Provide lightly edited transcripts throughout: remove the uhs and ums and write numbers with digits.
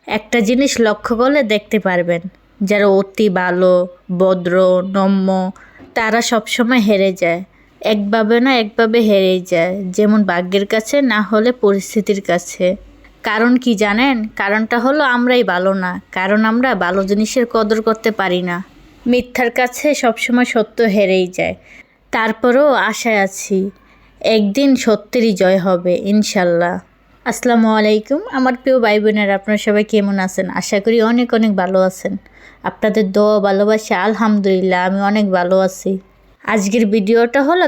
একটা জিনিস লক্ষ্য করলে দেখতে পারবেন, যারা অতি ভালো, ভদ্র, নম্র, তারা সবসময় হেরে যায়। একভাবে না একভাবে হেরেই যায়, যেমন ভাগ্যের কাছে না হলে পরিস্থিতির কাছে। কারণ কি জানেন? কারণটা হলো আমরাই ভালো না, কারণ আমরা ভালো জিনিসের কদর করতে পারি না। মিথ্যার কাছে সবসময় সত্য হেরেই যায়। তারপরেও আশায় আছি, একদিন সত্যেরই জয় হবে ইনশাল্লাহ। আসসালামু আলাইকুম আমার প্রিয় ভাই বোনেরা, আপনারা সবাই কেমন আছেন? আশা করি অনেক অনেক ভালো আছেন। আপনাদের দোয়া ভালোবাসা আলহামদুলিল্লাহ আমি অনেক ভালো আছি। আজকের ভিডিওটা হলো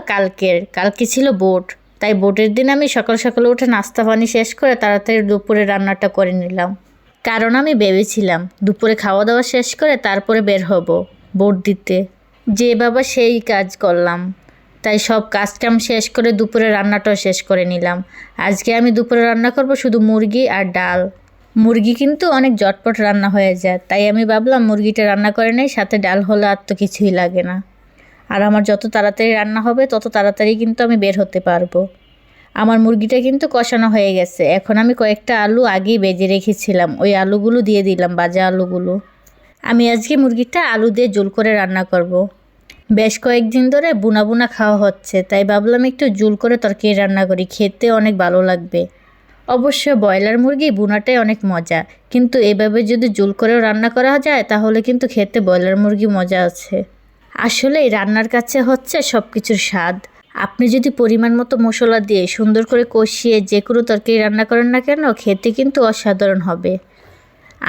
কালকে ছিল বোট, তাই বোটের দিন আমি সকাল সকালে উঠে নাস্তা পানি শেষ করে তাড়াতাড়ি দুপুরে রান্নাটা করে নিলাম। কারণ আমি ভেবেছিলাম দুপুরে খাওয়া দাওয়া শেষ করে তারপরে বের হব বোট দিতে। যে বাবা সেই কাজ করলাম। তাই সব কাজকাম শেষ করে দুপুরে রান্নাটাও শেষ করে নিলাম। আজকে আমি দুপুরে রান্না করব শুধু মুরগি আর ডাল। মুরগি কিন্তু অনেক ঝটপট রান্না হয়ে যায়, তাই আমি ভাবলাম মুরগিটা রান্না করে নেই, সাথে ডাল হলে আর তো কিছুই লাগে না। আর আমার যত তাড়াতাড়ি রান্না হবে তত তাড়াতাড়ি কিন্তু আমি বের হতে পারবো। আমার মুরগিটা কিন্তু কষানো হয়ে গেছে। এখন আমি কয়েকটা আলু আগেই ভেজে রেখেছিলাম, ওই আলুগুলো দিয়ে দিলাম, ভাজা আলুগুলো। আমি আজকে মুরগিটা আলু দিয়ে ঝোল করে রান্না করব। বেশ কয়েকদিন ধরে বুনা বুনা খাওয়া হচ্ছে, তাই ভাবলাম একটু ঝোল করে তরকারি রান্না করি, খেতে অনেক ভালো লাগবে। অবশ্য ব্রয়লার মুরগি বুনাটাই অনেক মজা, কিন্তু এভাবে যদি ঝোল করেও রান্না করা যায় তাহলে কিন্তু খেতে ব্রয়লার মুরগি মজা আছে। আসলে এই রান্নার কাছে হচ্ছে সব কিছুর স্বাদ। আপনি যদি পরিমাণ মতো মশলা দিয়ে সুন্দর করে কষিয়ে যে কোনো তরকারি রান্না করেন না কেন, খেতে কিন্তু অসাধারণ হবে।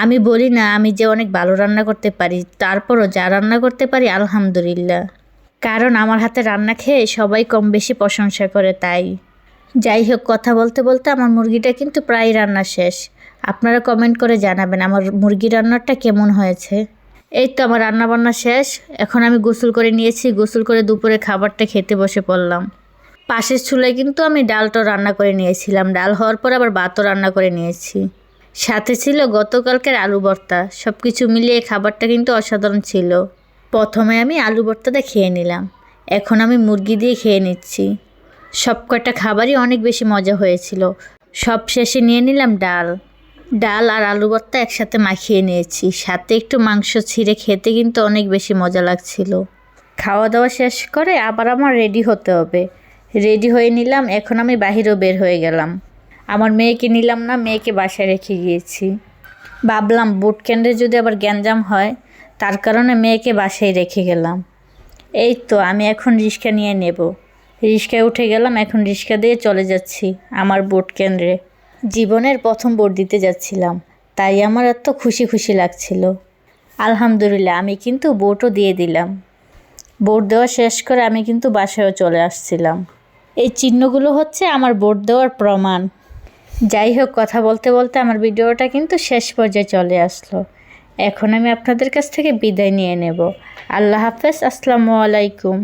আমি বলি না আমি যে অনেক ভালো রান্না করতে পারি, তারপরও যা রান্না করতে পারি আলহামদুলিল্লাহ। কারণ আমার হাতে রান্না খেয়ে সবাই কম বেশি প্রশংসা করে, তাই। যাই হোক, কথা বলতে বলতে আমার মুরগিটা কিন্তু প্রায় রান্না শেষ। আপনারা কমেন্ট করে জানাবেন আমার মুরগি রান্নাটা কেমন হয়েছে। এই তো আমার রান্না বান্না শেষ। এখন আমি গোসল করে নিয়েছি, গোসল করে দুপুরে খাবারটা খেতে বসে পড়লাম। পাশের চুলায় কিন্তু আমি ডালটাও রান্না করে নিয়েছিলাম, ডাল হওয়ার পর আবার ভাতও রান্না করে নিয়েছি। সাথে ছিল গতকালকের আলু ভর্তা। সব কিছু মিলিয়ে খাবারটা কিন্তু অসাধারণ ছিল। প্রথমে আমি আলু ভর্তাটা খেয়ে নিলাম, এখন আমি মুরগি দিয়ে খেয়ে নিচ্ছি। সব কটা খাবারই অনেক বেশি মজা হয়েছিল। সব শেষে নিয়ে নিলাম ডাল। ডাল আর আলু ভর্তা একসাথে মাখিয়ে নিয়েছি, সাথে একটু মাংস ছিঁড়ে খেতে কিন্তু অনেক বেশি মজা লাগছিল। খাওয়া দাওয়া শেষ করে আবার আমার রেডি হতে হবে। রেডি হয়ে নিলাম, এখন আমি বাহিরেও বের হয়ে গেলাম। আমার মেয়েকে নিলাম না, মেয়েকে বাসায় রেখে গিয়েছি। ভাবলাম বুট কেন্দ্রে যদি আবার গ্যাঞ্জাম হয়, তার কারণে মেয়েকে বাসায় রেখে গেলাম। এই তো আমি এখন রিক্সা নিয়ে নেব। রিক্সায় উঠে গেলাম, এখন রিক্সা দিয়ে চলে যাচ্ছি আমার ভোট কেন্দ্রে। জীবনের প্রথম ভোট দিতে যাচ্ছিলাম, তাই আমার এত খুশি খুশি লাগছিল। আলহামদুলিল্লাহ আমি কিন্তু ভোটও দিয়ে দিলাম। ভোট দেওয়া শেষ করে আমি কিন্তু বাসায়ও চলে আসছিলাম। এই চিহ্নগুলো হচ্ছে আমার ভোট দেওয়ার প্রমাণ। যাই হোক, কথা বলতে বলতে আমার ভিডিওটা কিন্তু শেষ পর্যায়ে চলে আসলো। এখন আমি আপনাদের কাছ থেকে বিদায় নিয়ে নেব। আল্লাহ হাফেজ, আসসালামু আলাইকুম।